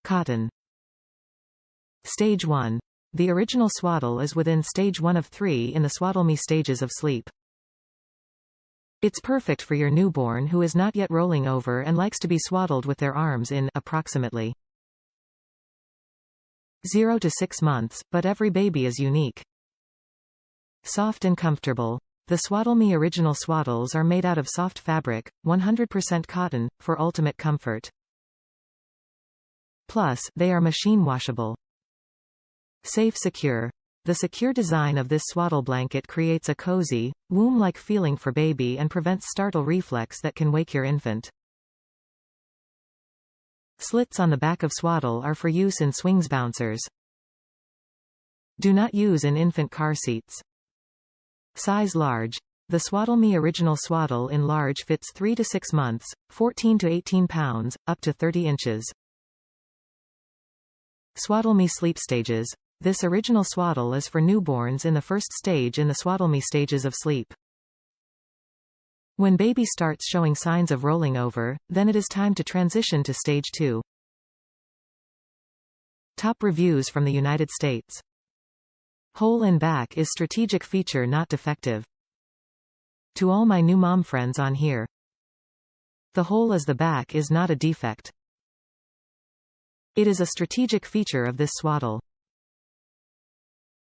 Cotton. Stage 1. The original swaddle is within stage 1 of 3 in the SwaddleMe Stages of Sleep. It's perfect for your newborn who is not yet rolling over and likes to be swaddled with their arms in approximately 0 to 6 months, but every baby is unique. Soft and comfortable. The SwaddleMe Original Swaddles are made out of soft fabric, 100% cotton, for ultimate comfort. Plus, they are machine washable. Safe secure. The secure design of this swaddle blanket creates a cozy, womb-like feeling for baby and prevents startle reflex that can wake your infant. Slits on the back of swaddle are for use in swings bouncers. Do not use in infant car seats. Size large. The SwaddleMe Original Swaddle in large fits 3 to 6 months, 14 to 18 pounds, up to 30 inches. SwaddleMe Sleep Stages. This original swaddle is for newborns in the first stage in the SwaddleMe Stages of Sleep. When baby starts showing signs of rolling over, then it is time to transition to stage 2. Top reviews from the United States. Hole in back is strategic feature not defective. To all my new mom friends on here. The hole is the back is not a defect. It is a strategic feature of this swaddle.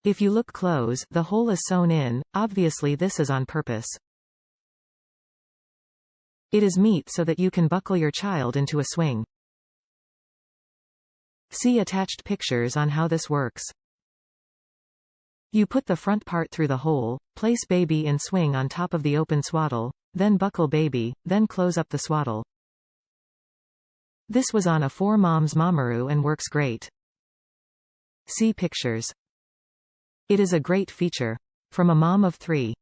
If you look close, the hole is sewn in, obviously this is on purpose. It is meat so that you can buckle your child into a swing. See attached pictures on how this works. You put the front part through the hole, place baby in swing on top of the open swaddle, then buckle baby, then close up the swaddle. This was on a 4 moms Mamaroo and works great. See pictures. It is a great feature. From a mom of 3.